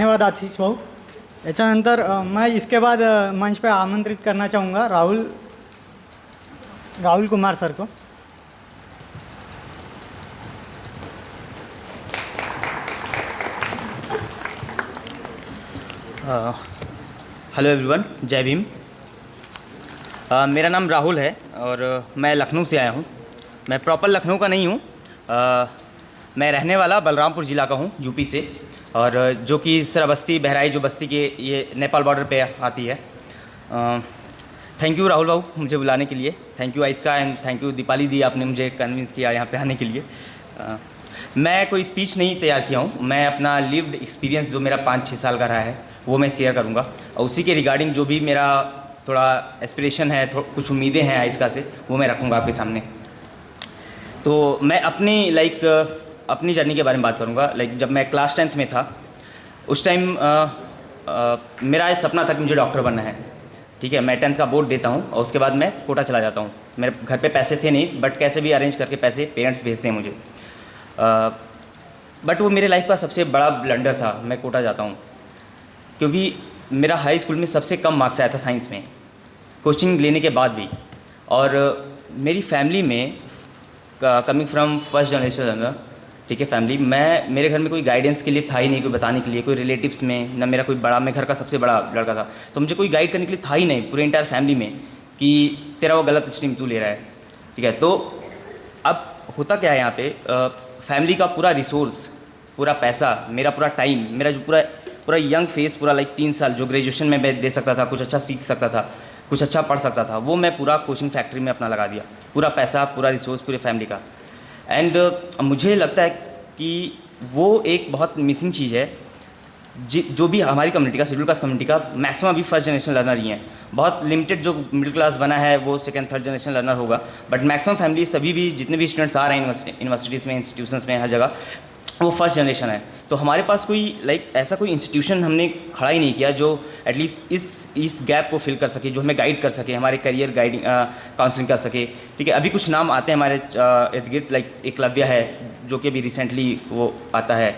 धन्यवाद आतिश भाऊ। याच्यानंतर मैं इसके बाद मंच पे आमंत्रित करना चाहूँगा राहुल कुमार सर को। हेलो एवरीवन, जय भीम। मेरा नाम राहुल है और मैं लखनऊ से आया हूँ। मैं प्रॉपर लखनऊ का नहीं हूँ, मैं रहने वाला बलरामपुर ज़िला का हूँ, यूपी से, और जो कि श्रावस्ती बहराइच जो बस्ती के ये नेपाल बॉर्डर पे आती है। थैंक यू राहुल बाबू मुझे बुलाने के लिए, thank you Aiska and thank you Deepali di, आपने मुझे कन्विंस किया यहाँ पे आने के लिए। मैं कोई स्पीच नहीं तैयार किया हूँ, मैं अपना लिव्ड एक्सपीरियंस जो मेरा 5-6 साल का रहा है वो मैं शेयर करूँगा, और उसी के रिगार्डिंग जो भी मेरा थोड़ा एस्पिरेशन है, कुछ उम्मीदें हैं आइस्का से, वो मैं रखूँगा आपके सामने। तो मैं अपनी जर्नी के बारे में बात करूँगा। जब मैं क्लास 10th में था उस टाइम मेरा एक सपना था कि मुझे डॉक्टर बनना है। ठीक है, मैं 10th का बोर्ड देता हूँ और उसके बाद मैं कोटा चला जाता हूँ। मेरे घर पे पैसे थे नहीं, बट कैसे भी अरेंज करके पैसे पेरेंट्स भेजते हैं मुझे। बट वो मेरे लाइफ का सबसे बड़ा ब्लंडर था, मैं कोटा जाता हूँ, क्योंकि मेरा हाई स्कूल में सबसे कम मार्क्स आया था साइंस में, कोचिंग लेने के बाद भी। और मेरी फैमिली में कमिंग फ्रॉम फर्स्ट जनरेशन, ठीक है, फैमिली, मेरे घर में कोई गाइडेंस के लिए था ही नहीं, कोई बताने के लिए, कोई रिलेटिव्स में ना मेरा कोई बड़ा, मैं घर का सबसे बड़ा लड़का था, तो मुझे कोई गाइड करने के लिए था ही नहीं पूरे इंटायर फैमिली में कि तेरा वो गलत स्ट्रीम तू ले रहा है। ठीक है, तो अब होता क्या है यहाँ पे, फैमिली का पूरा रिसोर्स, पूरा पैसा, मेरा पूरा टाइम, मेरा जो पूरा यंग फेस, पूरा 3 साल जो ग्रेजुएशन में मैं दे सकता था, कुछ अच्छा सीख सकता था, कुछ अच्छा पढ़ सकता था, वो मैं पूरा कोचिंग फैक्ट्री में अपना लगा दिया, पूरा पैसा, पूरा रिसोर्स पूरे फैमिली का। एंड मुझे लगता है कि वो एक बहुत मिसिंग चीज़ है जो भी हमारी कम्युनिटी का, शेड्यूल कास्ट कम्युनिटी का मैक्सिमम अभी फर्स्ट जनरेशन लर्नर ही हैं। बहुत लिमिटेड जो मिडिल क्लास बना है वो सेकंड थर्ड जनरेशन लर्नर होगा, बट मैक्सिमम फैमिली, सभी भी जितने भी स्टूडेंट्स आ रहे हैं यूनिवर्सिटीज़ में, इंस्टीट्यूशंस में, हर जगह, वो फर्स्ट जनरेशन है। तो हमारे पास कोई ऐसा कोई इंस्टीट्यूशन हमने खड़ा ही नहीं किया जो एटलीस्ट इस गैप को फिल कर सके, जो हमें गाइड कर सके, हमारे करियर गाइडिंग काउंसलिंग कर सके। ठीक है, अभी कुछ नाम आते हैं हमारे इर्द गिर्द, एकलव्य है जो कि अभी रिसेंटली वो आता है,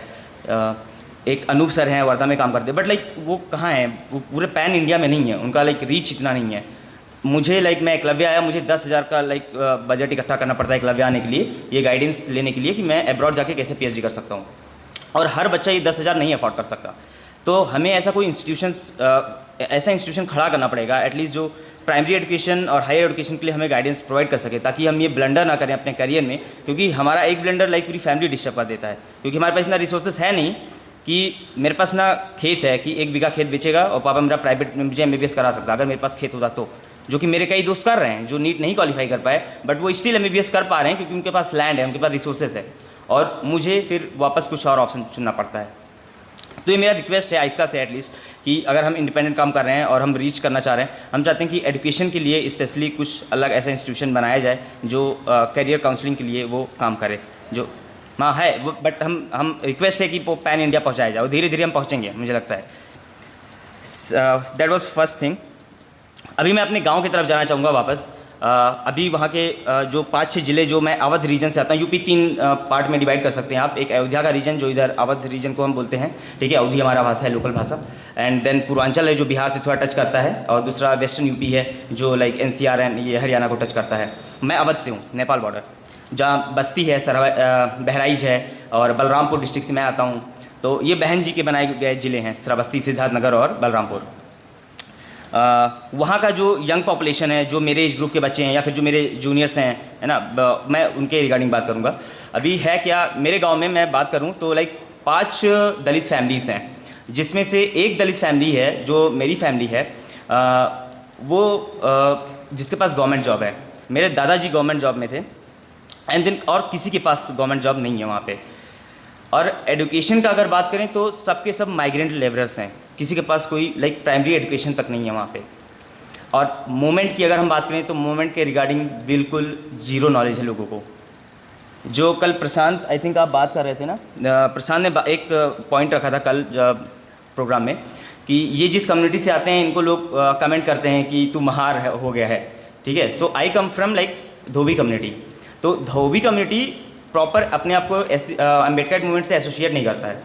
एक अनूप सर हैं, वर्धा में काम करते हैं, बट वो कहाँ हैं, वो पूरे पैन इंडिया में नहीं है, उनका रीच इतना नहीं है। मुझे मैं एकलव्य आया, मुझे 10,000 का बजट इकट्ठा करना पड़ता है एकलव्य आने के लिए, ये गाइडेंस लेने के लिए कि मैं अब्रॉड जाके कैसे पीएचडी कर सकता हूँ, और हर बच्चा ये 10,000 नहीं अफोर्ड कर सकता। तो हमें ऐसा कोई ऐसा इंस्टीट्यूशन खड़ा करना पड़ेगा एटलीस्ट जो प्राइमरी एजुकेशन और हायर एजुकेशन के लिए हमें गाइडेंस प्रोवाइड कर सके, ताकि हम ये ब्लंडर ना करें अपने करियर में, क्योंकि हमारा एक ब्लंडर पूरी फैमिली डिस्टर्ब कर देता है। क्योंकि हमारे पास इतना रिसोर्सेज है नहीं कि मेरे पास ना खेत है कि 1 बीघा खेत बेचेगा और पापा मेरा प्राइवेट में मुझे MBBS करा सकता, अगर मेरे पास खेत होता तो, जो कि मेरे कई दोस्त कर रहे हैं जो नीट नहीं क्वालिफाई कर पाए, बट वो स्टिल MBBS कर पा रहे हैं क्योंकि उनके पास लैंड है, उनके पास रिसोर्सेज है, और मुझे फिर वापस कुछ और ऑप्शन चुनना पड़ता है। तो ये मेरा रिक्वेस्ट है आइस्का से एटलीस्ट कि अगर हम इंडिपेंडेंट काम कर रहे हैं और हम रीच करना चाह रहे हैं, हम चाहते हैं कि एजुकेशन के लिए स्पेशली कुछ अलग ऐसा इंस्टीट्यूशन बनाया जाए जो करियर काउंसलिंग के लिए वो काम करे, जो हाँ है वो, बट हम रिक्वेस्ट है कि वो पैन इंडिया पहुँचाया जाए, और धीरे धीरे हम पहुँचेंगे, मुझे लगता है। That was first thing. अभी मैं अपने गांव की तरफ जाना चाहूँगा वापस। अभी वहाँ के जो 5-6 ज़िले, जो मैं अवध रीजन से आता हूँ, यूपी 3 पार्ट में डिवाइड कर सकते हैं आप। एक अयोध्या का रीजन जो इधर अवध रीजन को हम बोलते हैं, ठीक है, अवधी हमारा भाषा है, लोकल भाषा। एंड देन पूर्वांचल है जो बिहार से थोड़ा टच करता है, और दूसरा वेस्टर्न यूपी है जो NCR एंड ये हरियाणा को टच करता है। मैं अवध से हूँ, नेपाल बॉर्डर, जहाँ बस्ती है, बहराइच है, और बलरामपुर डिस्ट्रिक्ट से मैं आता हूँ। तो ये बहन जी के बनाए गए ज़िले हैं, श्रावस्ती, सिद्धार्थनगर और बलरामपुर। वहाँ का जो यंग पॉपुलेशन है, जो मेरे एज ग्रुप के बच्चे हैं या फिर जो मेरे जूनियर्स हैं, है ना, मैं उनके रिगार्डिंग बात करूँगा। अभी है क्या, मेरे गांव में मैं बात करूँ तो 5 दलित फैमिलीज़ हैं, जिसमें से एक दलित फैमिली है जो मेरी फैमिली है, वो जिसके पास गवर्नमेंट जॉब है। मेरे दादाजी गवर्नमेंट जॉब में थे, एंड देन और किसी के पास गवर्नमेंट जॉब नहीं है वहाँ पे। और एजुकेशन का अगर बात करें तो सबके सब माइग्रेंट लेबरर्स हैं, किसी के पास कोई प्राइमरी एजुकेशन तक नहीं है वहाँ पे। और मूवमेंट की अगर हम बात करें तो मूवमेंट के रिगार्डिंग बिल्कुल ज़ीरो नॉलेज है लोगों को। जो कल प्रशांत, आई थिंक आप बात कर रहे थे ना, प्रशांत ने एक पॉइंट रखा था कल प्रोग्राम में कि ये जिस कम्युनिटी से आते हैं इनको लोग कमेंट करते हैं कि तू महार हो गया है, ठीक है। सो आई कम फ्रॉम धोबी कम्युनिटी। तो धोबी कम्युनिटी प्रॉपर अपने आप को अम्बेडकर मूवमेंट से एसोसिएट नहीं करता है।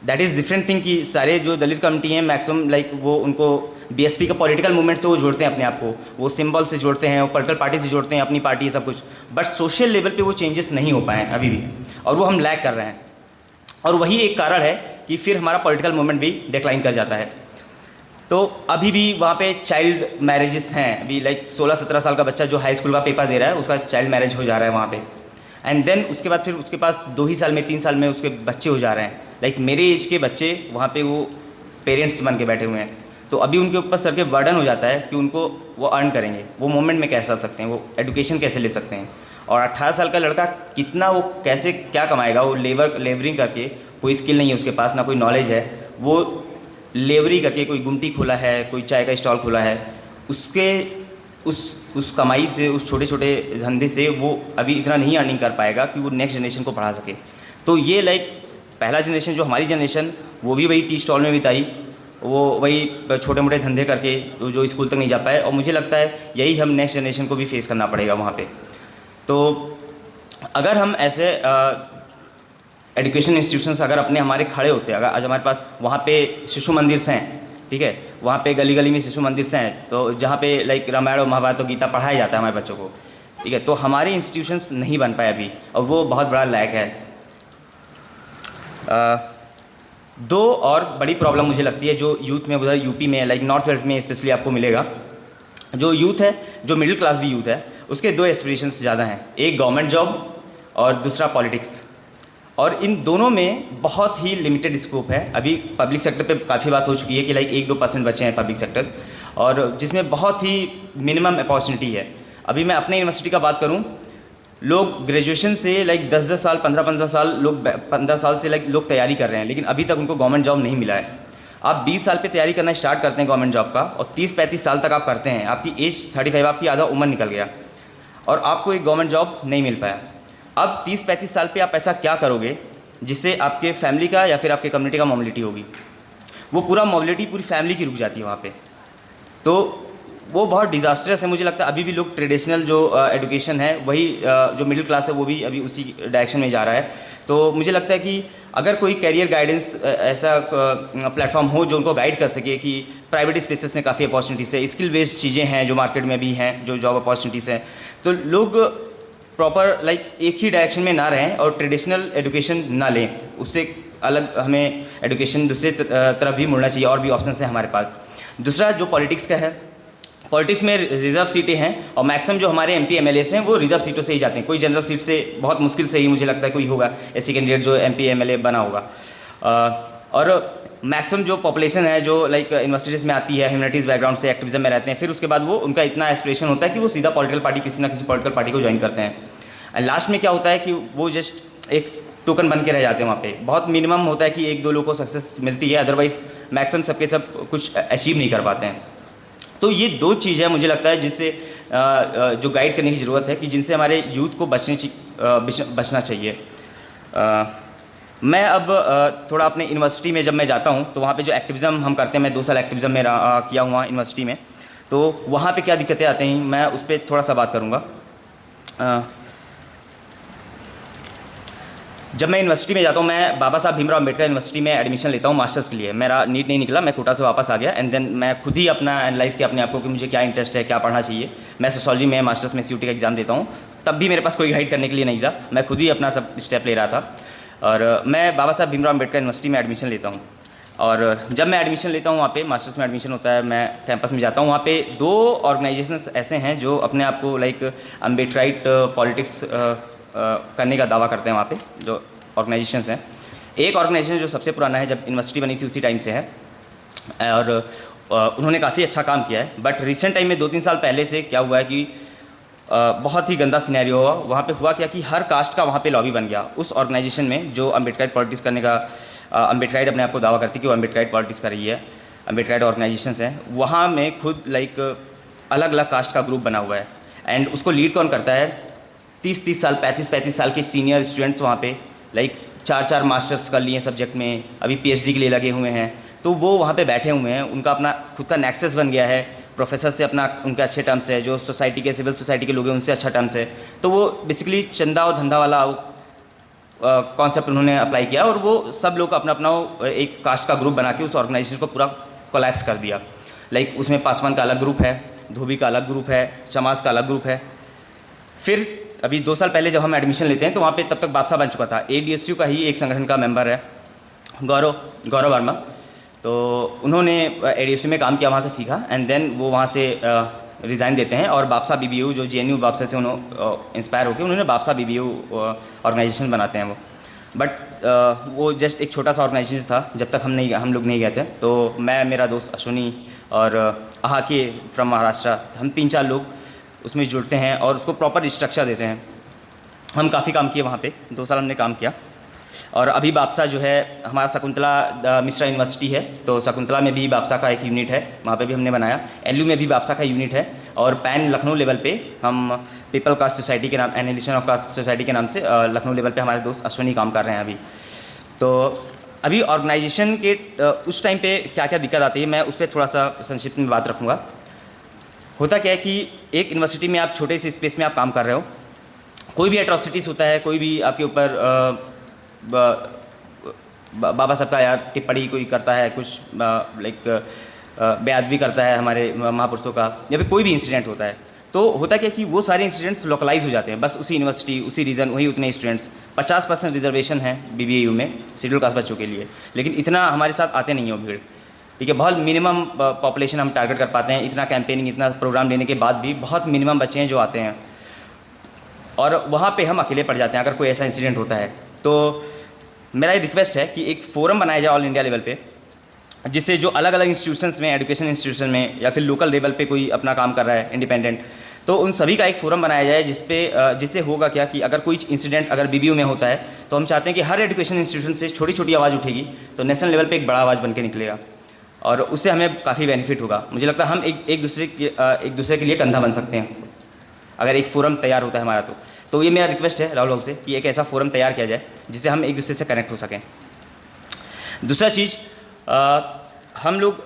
दैट इज़ डिफरेंट थिंग कि सारे जो दलित कम्युनिटी हैं मैक्सिमम लाइक वो उनको बीएसपी का पॉलिटिकल मूवमेंट से वो जोड़ते हैं अपने आप को, वो सिंबल से जोड़ते हैं, वो पॉलिटिकल पार्टी से जोड़ते हैं अपनी पार्टी सब कुछ, बट सोशल लेवल पे वो चेंजेस नहीं हो पाए हैं अभी भी, और वो हम लैग कर रहे हैं। और वही एक कारण है कि फिर हमारा पॉलिटिकल मूवमेंट भी डिक्लाइन कर जाता है। तो अभी भी वहाँ पे चाइल्ड मैरिजेस हैं, अभी लाइक 16-17 साल का बच्चा जो हाई स्कूल का पेपर दे रहा है उसका चाइल्ड मैरिज हो जा रहा है वहाँ पे, एंड देन उसके बाद फिर उसके पास 2 ही साल में 3 साल में उसके बच्चे हो जा रहे हैं। लाइक मेरे एज के बच्चे वहाँ पे वो पेरेंट्स बन के बैठे हुए हैं, तो अभी उनके ऊपर सर के बर्डन हो जाता है कि उनको वो अर्न करेंगे, वो मोमेंट में कैसे आ सकते हैं, वो एजुकेशन कैसे ले सकते हैं। और 18 साल का लड़का कितना वो कैसे क्या कमाएगा, वो लेबरिंग करके, कोई स्किल नहीं है उसके पास, ना कोई नॉलेज है, वो लेबरी करके कोई गुमटी खोला है, कोई चाय का स्टॉल खोला है, उसके उस कमाई से, उस छोटे छोटे धंधे से वो अभी इतना नहीं अर्निंग कर पाएगा कि वो नेक्स्ट जनरेशन को पढ़ा सके। तो ये लाइक पहला जनरेशन जो हमारी जनरेशन, वो भी वही टी स्टॉल में बिताई, वो वही छोटे मोटे धंधे करके जो स्कूल तक नहीं जा पाए, और मुझे लगता है यही हम नेक्स्ट जनरेशन को भी फेस करना पड़ेगा वहाँ पे। तो अगर हम ऐसे एजुकेशन इंस्टीट्यूशंस अगर अपने हमारे खड़े होते हैं, अगर आज हमारे पास वहाँ पे शिशु मंदिर हैं, ठीक है, वहाँ पे गली गली में शिशु मंदिर हैं, तो जहाँ पे लाइक रामायण और महाभारत और गीता पढ़ाया जाता है हमारे बच्चों को, ठीक है, तो हमारे इंस्टीट्यूशंस नहीं बन पाए अभी, और वो बहुत बड़ा लैग है। दो और बड़ी प्रॉब्लम मुझे लगती है जो यूथ में उधर यूपी में लाइक नॉर्थ वेस्ट में स्पेशली आपको मिलेगा। जो यूथ है, जो मिडिल क्लास भी यूथ है, उसके 2 एस्पिरेशंस ज़्यादा हैं, एक गवर्नमेंट जॉब और दूसरा पॉलिटिक्स, और इन दोनों में बहुत ही लिमिटेड स्कोप है। अभी पब्लिक सेक्टर पे काफ़ी बात हो चुकी है कि लाइक 1-2% बचे हैं पब्लिक सेक्टर्स, और जिसमें बहुत ही मिनिमम अपॉर्चुनिटी है। अभी मैं अपने यूनिवर्सिटी का बात करूं, लोग ग्रेजुएशन से लाइक 10-10 साल, 15-15 साल, लोग 15 साल से लाइक लोग तैयारी कर रहे हैं, लेकिन अभी तक उनको गवर्नमेंट जॉब नहीं मिला है। आप 20 साल पे तैयारी करना स्टार्ट करते हैं गवर्नमेंट जॉब का, और 30-35 साल तक आप करते हैं, आपकी एज 35, आपकी आधा उम्र निकल गया, और आपको एक गवर्नमेंट जॉब नहीं मिल पाया। अब 30-35 साल पे आप ऐसा क्या करोगे जिससे आपके फैमिली का या फिर आपके कम्युनिटी का मोबिलिटी होगी? वो पूरा मोबिलिटी पूरी फैमिली की रुक जाती है वहाँ पे, तो वो बहुत डिज़ास्टरस है। मुझे लगता है अभी भी लोग ट्रेडिशनल जो एजुकेशन है, वही जो मिडिल क्लास है वो भी अभी उसी डायरेक्शन में जा रहा है। तो मुझे लगता है कि अगर कोई कैरियर गाइडेंस ऐसा प्लेटफॉर्म हो जो उनको गाइड कर सके कि प्राइवेट स्पेसेस में काफ़ी अपॉर्चुनिटीज़ है, स्किल बेस्ड चीज़ें हैं जो मार्केट में भी हैं, जो जॉब अपॉर्चुनिटीज़ हैं, तो लोग प्रॉपर लाइक एक ही डायरेक्शन में ना रहें और ट्रेडिशनल एजुकेशन ना लें, उससे अलग हमें एजुकेशन दूसरे तरफ भी मुड़ना चाहिए, और भी ऑप्शन हैं हमारे पास। दूसरा जो पॉलिटिक्स का है, पॉलिटिक्स में रिजर्व सीटें हैं, और मैक्सिमम जो हमारे MP MLAs हैं वो रिजर्व सीटों से ही जाते हैं। कोई जनरल सीट से बहुत मुश्किल से ही मुझे लगता है कोई होगा ऐसी कैंडिडेट जो MP MLA बना होगा। और मैक्सिमम जो पॉपुलेशन है जो लाइक यूनिवर्सिटीज़ में आती है, ह्यूमैनिटीज़ बैकग्राउंड से एक्टिविज्म में रहते हैं, फिर उसके बाद वो उनका इतना एस्पिरेशन होता है कि वो सीधा पॉलिटिकल पार्टी, किसी ना किसी पॉलिटिकल पार्टी को ज्वाइन करते हैं, एंड लास्ट में क्या होता है कि वो जस्ट एक टोकन बन के रह जाते हैं वहाँ पे। बहुत मिनिमम होता है कि 1-2 लोगों को सक्सेस मिलती है, अदरवाइज मैक्सिमम सबके सब कुछ अचीव नहीं कर पाते हैं। तो ये 2 चीज़ें मुझे लगता है जिनसे जो गाइड करने की ज़रूरत है, कि जिनसे हमारे यूथ को बचना चाहिए। मैं अब थोड़ा अपने यूनिवर्सिटी में जब मैं जाता हूँ तो वहाँ पे जो एक्टिविज़म हम करते हैं, मैं 2 साल एक्टिविज़म में किया हुआ यूनिवर्सिटी में, तो वहाँ पे क्या दिक्कतें आती हैं मैं उस पर थोड़ा सा बात करूँगा। जब मैं यूनिवर्सिटी में जाता हूँ, मैं बाबा साहब भीमराव अम्बेडकर यूनिवर्सिटी में एडमिशन लेता हूँ मास्टर्स के लिए। मेरा नीट नहीं निकला, मैं कोटा से वापस आ गया, एंड देन मैं खुद ही अपना एनालाइज़ किया अपने आप को कि मुझे क्या इंटरेस्ट है, क्या पढ़ना चाहिए। मैं सोशोलॉजी में मास्टर्स में CUT का एग्ज़ाम देता हूँ, तब भी मेरे पास कोई गाइड करने के लिए नहीं था, मैं खुद ही अपना सब स्टेप ले रहा था, और मैं बाबा साहब भीमराव अम्बेडकर यूनिवर्सिटी में एडमिशन लेता हूँ। और जब मैं एडमिशन लेता हूँ वहाँ पे मास्टर्स में एडमिशन होता है, मैं कैंपस में जाता हूँ, वहाँ पे 2 ऑर्गेनाइजेशंस ऐसे हैं जो अपने आप को लाइक अम्बेडकराइट पॉलिटिक्स करने का दावा करते हैं। वहाँ पे जो ऑर्गेनाइजेशंस हैं, एक ऑर्गेनाइजेशन जो सबसे पुराना है, जब यूनिवर्सिटी बनी थी उसी टाइम से है, और उन्होंने काफ़ी अच्छा काम किया है। बट रिसेंट टाइम में 2-3 साल पहले से क्या हुआ है कि बहुत ही गंदा सिनेरियो हुआ। वहाँ पे हुआ क्या कि हर कास्ट का वहाँ पे लॉबी बन गया उस ऑर्गेनाइजेशन में जो अम्बेडकराइट पॉलिटिक्स करने का, अम्बेडकराइट अपने आप को दावा करती है कि वो अम्बेडकराइट पॉलिटिक्स कर रही है, अम्बेडकराइट ऑर्गेनाइजेशंस हैं, वहाँ में खुद लाइक अलग अलग कास्ट का ग्रुप बना हुआ है, एंड उसको लीड कौन करता है? 30-30 साल, 35-35 साल के सीनियर स्टूडेंट्स वहाँ पे लाइक 4-4 मास्टर्स कर लिए सब्जेक्ट में, अभी PhD के लिए लगे हुए हैं, तो वो वहाँ पे बैठे हुए हैं, उनका अपना खुद का नेक्सस बन गया है, प्रोफेसर से अपना उनके अच्छे टर्म्स है, जो सोसाइटी के सिविल सोसाइटी के लोग हैं उनसे अच्छा टर्म्स है, तो वो बेसिकली चंदा और धंधा वाला कॉन्सेप्ट उन्होंने अप्लाई किया और वो सब लोग अपना अपना एक कास्ट का ग्रुप बना के उस ऑर्गेनाइजेशन को पूरा कोलैप्स कर दिया। लाइक उसमें पासवान का अलग ग्रुप है, धोबी का अलग ग्रुप है, चमास का अलग ग्रुप है। फिर अभी 2 साल पहले जब हम एडमिशन लेते हैं तो वहाँ पे तब तक बापसा बन चुका था। ADSU का ही एक संगठन का मेंबर है गौरव वर्मा, तो उन्होंने ADSU में काम किया, वहाँ से सीखा एंड देन वो वहाँ से रिज़ाइन देते हैं और बापसा BBU जो JNU बापसा से उन्होंने इंस्पायर होकर उन्होंने बापसा BBU ऑर्गेनाइजेशन बनाते हैं वो। बट वो जस्ट एक छोटा सा ऑर्गेनाइजेशन था जब तक हम लोग नहीं गए थे। तो मैं, मेरा दोस्त अश्विनी और आहाके फ्रॉम महाराष्ट्र, हम 3-4 लोग उसमें जुड़ते हैं और उसको प्रॉपर स्ट्रक्चर देते हैं। हम काफ़ी काम किए वहाँ पे, 2 साल हमने काम किया। और अभी बापसा जो है हमारा शकुंतला मिश्रा यूनिवर्सिटी है, तो शकुंतला में भी बापसा का एक यूनिट है, वहाँ पे भी हमने बनाया। LU में भी बापसा का यूनिट है और पैन लखनऊ लेवल पे हम पीपल कास्ट सोसाइटी के नाम, एनालिसिस ऑफ कास्ट सोसाइटी के नाम से लखनऊ लेवल पे हमारे दोस्त अश्विनी काम कर रहे हैं अभी। तो अभी ऑर्गेनाइजेशन के उस टाइम पे क्या क्या दिक्कत आती है मैं उस पर थोड़ा सा संक्षिप्त में बात रखूँगा। होता क्या है कि एक यूनिवर्सिटी में आप छोटे से स्पेस में आप काम कर रहे हो, कोई भी एट्रॉसिटीज़ होता है, कोई भी आपके ऊपर बाबा साहब का यार टिप्पणी कोई करता है, कुछ लाइक बेअदबी करता है हमारे महापुरुषों का, या फिर कोई भी इंसिडेंट होता है, तो होता क्या कि वो सारे इंसिडेंट्स लोकलाइज हो जाते हैं बस उसी यूनिवर्सिटी, उसी रीजन, वही उतने स्टूडेंट्स। 50% रिजर्वेशन है BBAU में शेड्यूल कास्ट बच्चों के लिए, लेकिन इतना हमारे साथ आते नहीं हो भीड़, ठीक है। बहुत मिनिमम पॉपुलेशन हम टारगेट कर पाते हैं, इतना कैंपेनिंग, इतना प्रोग्राम लेने के बाद भी बहुत मिनिमम बच्चे हैं जो आते हैं और वहाँ पे हम अकेले पड़ जाते हैं अगर कोई ऐसा इंसिडेंट होता है। तो मेरा ये रिक्वेस्ट है कि एक फ़ोरम बनाया जाए ऑल इंडिया लेवल पे, जिससे जो अलग अलग इंस्टीट्यूशंस में, एजुकेशन इंस्टीट्यूशन में या फिर लोकल लेवल पे कोई अपना काम कर रहा है इंडिपेंडेंट, तो उन सभी का एक फ़ोरम बनाया जाए जिससे होगा क्या कि अगर कोई इंसिडेंट अगर BBU में होता है तो हम चाहते हैं कि हर एजुकेशन इंस्टीट्यूशन से छोटी छोटी आवाज़ उठेगी तो नेशनल लेवल पर एक बड़ा आवाज़ बन के निकलेगा और उससे हमें काफ़ी बेनिफिट होगा। मुझे लगता है हम एक दूसरे के लिए कंधा बन सकते हैं अगर एक फ़ोरम तैयार होता है हमारा। तो ये मेरा रिक्वेस्ट है राहुल बाबू से कि एक ऐसा फ़ोरम तैयार किया जाए जिससे हम एक दूसरे से कनेक्ट हो सकें। दूसरा चीज़, हम लोग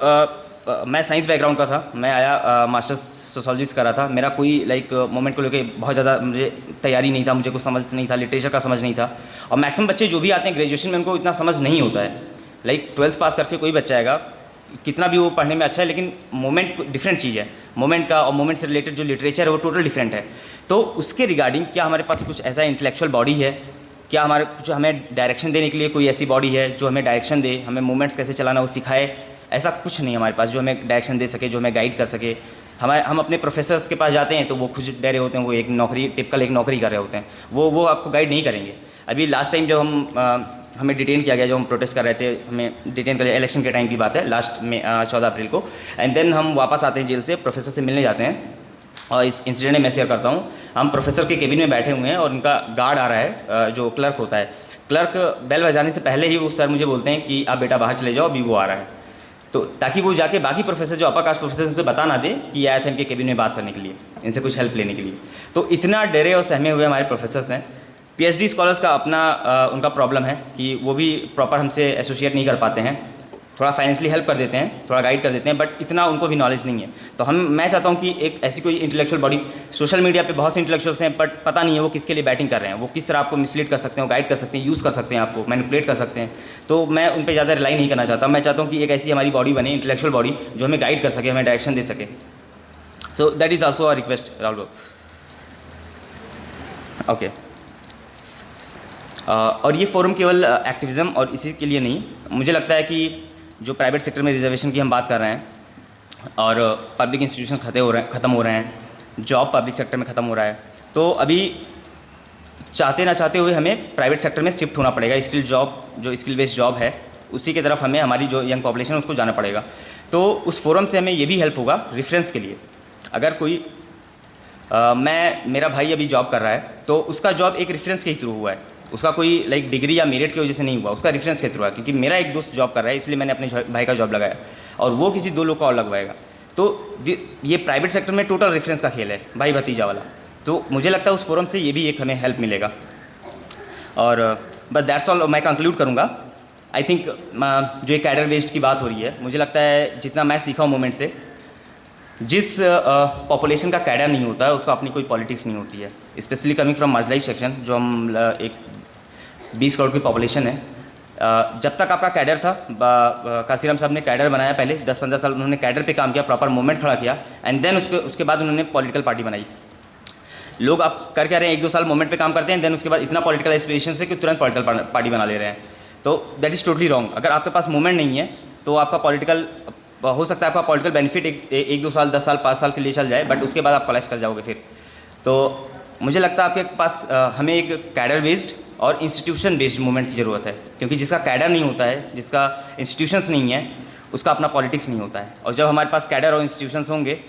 मैं साइंस बैकग्राउंड का था, मैं आया मास्टर्स सोशोलॉजी से करा था। मेरा कोई लाइक मोमेंट को लेकर बहुत ज़्यादा मुझे तैयारी नहीं था, मुझे कुछ समझ नहीं था, लिटरेचर का समझ नहीं था। और मैक्सिमम बच्चे जो भी आते हैं ग्रेजुएशन में उनको इतना समझ नहीं होता है। लाइक 12th पास करके कोई बच्चा आएगा, कितना भी वो पढ़ने में अच्छा है, लेकिन मोमेंट डिफरेंट चीज़ है। मोमेंट का और मोमेंट से रिलेटेड जो लिटरेचर है वो टोटल डिफरेंट है। तो उसके रिगार्डिंग क्या हमारे पास कुछ ऐसा इंटेलेक्चुअल बॉडी है, क्या हमारे कुछ हमें डायरेक्शन देने के लिए कोई ऐसी बॉडी है जो हमें डायरेक्शन दे, हमें मूवमेंट्स कैसे चलाना वो सिखाए? ऐसा कुछ नहीं हमारे पास जो हमें डायरेक्शन दे सके, जो हमें गाइड कर सके। हम अपने प्रोफेसर्स के पास जाते हैं तो वो खुद डरे होते हैं, वो एक नौकरी, टिपिकल एक नौकरी कर रहे होते हैं, वो आपको गाइड नहीं करेंगे। अभी लास्ट टाइम जब हमें डिटेन किया गया, जो हम प्रोटेस्ट कर रहे थे, हमें डिटेन कर लिया, इलेक्शन के टाइम की बात है, लास्ट में 14 अप्रैल को। एंड देन हम वापस आते हैं जेल से, प्रोफेसर से मिलने जाते हैं और इस इंसिडेंट मैं शेयर करता हूँ। हम प्रोफेसर के केबिन में बैठे हुए हैं और उनका गार्ड आ रहा है, जो क्लर्क होता है। क्लर्क बेल बजाने से पहले ही वो सर मुझे बोलते हैं कि आप बेटा बाहर चले जाओ, अभी वो आ रहा है। तो ताकि वो जाके बाकी प्रोफेसर जो अपर कास्ट प्रोफेसर उनसे बता ना दे कि आया था इनके केबिन में बात करने के लिए, इनसे कुछ हेल्प लेने के लिए। तो इतना डरे और सहमे हुए हमारे प्रोफेसर्स हैं। PhD स्कॉलर्स का अपना उनका प्रॉब्लम है कि वो भी प्रॉपर हमसे एसोसिएट नहीं कर पाते हैं। थोड़ा फाइनेंशियली हेल्प कर देते हैं, थोड़ा गाइड कर देते हैं, बट इतना उनको भी नॉलेज नहीं है। तो मैं चाहता हूँ कि एक ऐसी कोई इंटेलेक्चुअल बॉडी, सोशल मीडिया पे बहुत से इंटेलेक्चुअल्स हैं बट पता नहीं है वो किसके लिए बैटिंग कर रहे हैं, वो किस तरह आपको मिसलीड कर सकते हैं, गाइड कर सकते हैं, यूज़ कर सकते हैं, आपको मैनिपुलेट कर सकते हैं। तो मैं उन पर ज़्यादा रिलाई नहीं करना चाहता। मैं चाहता हूँ कि एक ऐसी हमारी बॉडी बने, इंटेलेक्चुअल बॉडी, जो हमें गाइड कर सके, हमें डायरेक्शन दे सके। So that is also a request Rahul. Okay. और ये फोरम केवल एक्टिविज़म और इसी के लिए नहीं, मुझे लगता है कि जो प्राइवेट सेक्टर में रिजर्वेशन की हम बात कर रहे हैं और पब्लिक इंस्टीट्यूशन ख़त्म हो रहे हैं, जॉब पब्लिक सेक्टर में ख़त्म हो रहा है, तो अभी चाहते ना चाहते हुए हमें प्राइवेट सेक्टर में शिफ्ट होना पड़ेगा। स्किल जॉब, जो स्किल बेस्ड जॉब है, उसी की तरफ हमें, हमारी जो यंग पॉपुलेशन है उसको जाना पड़ेगा। तो उस फोरम से हमें ये भी हेल्प होगा रेफरेंस के लिए। अगर कोई मेरा भाई अभी जॉब कर रहा है तो उसका जॉब एक रेफरेंस के ही थ्रू हुआ है, उसका कोई लाइक डिग्री या मेरिट की वजह से नहीं हुआ, उसका रेफरेंस के थ्रू है। क्योंकि मेरा एक दोस्त जॉब कर रहा है इसलिए मैंने अपने भाई का जॉब लगाया और वो किसी 2 लोग का और लगवाएगा। तो ये प्राइवेट सेक्टर में टोटल रेफरेंस का खेल है, भाई भतीजा वाला। तो मुझे लगता है उस फोरम से ये भी एक हमें हेल्प मिलेगा। और बस दैट्स ऑल। मैं कंक्लूड करूँगा। आई थिंक जो एक कैडर बेस्ड की बात हो रही है, मुझे लगता है जितना मैं सीखा हूँ मूवमेंट से, जिस पॉपुलेशन का कैडर नहीं होता है उसका अपनी कोई पॉलिटिक्स नहीं होती है। Specially coming from marginalised section, जो हम एक 20 करोड़ की पॉपुलेशन है। जब तक आपका कैडर था, काशीराम साहब ने कैडर बनाया, पहले 10-15 साल उन्होंने कैडर पे काम किया, प्रॉपर मूवमेंट खड़ा किया, एंड देन उसके बाद उन्होंने पॉलिटिकल पार्टी बनाई। लोग आप कर क्या रहे हैं, 1-2 साल मूवमेंट पे काम करते हैं, देन उसके बाद इतना पॉलिटिकल एस्पिरेशन से कि तुरंत पॉलिटिकल पार्टी बना ले रहे हैं। तो दैट इज़ टोटली रॉन्ग। अगर आपके पास मूवमेंट नहीं है तो आपका पॉलिटिकल, हो सकता है आपका पॉलिटिकल बेनिफिट 1-2 साल, 10 साल, 5 साल के लिए चल जाए, बट उसके बाद आप कोलैप्स कर जाओगे फिर। तो मुझे लगता है आपके पास हमें एक कैडर बेस्ड और इंस्टीट्यूशन बेस्ड मूवमेंट की ज़रूरत है, क्योंकि जिसका कैडर नहीं होता है, जिसका इंस्टीट्यूशंस नहीं है, उसका अपना पॉलिटिक्स नहीं होता है। और जब हमारे पास कैडर और इंस्टीट्यूशंस होंगे,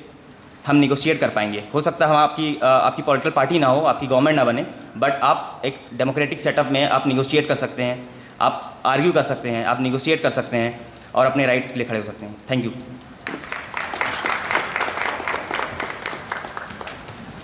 हम निगोशिएट कर पाएंगे। हो सकता है हम आपकी पॉलिटिकल पार्टी ना हो, आपकी गवर्नमेंट ना बने, बट आप एक डेमोक्रेटिक सेटअप में आप निगोशिएट कर सकते हैं, आप आर्ग्यू कर सकते हैं, आप निगोशिएट कर सकते हैं और अपने राइट्स के लिए खड़े हो सकते हैं। Thank you.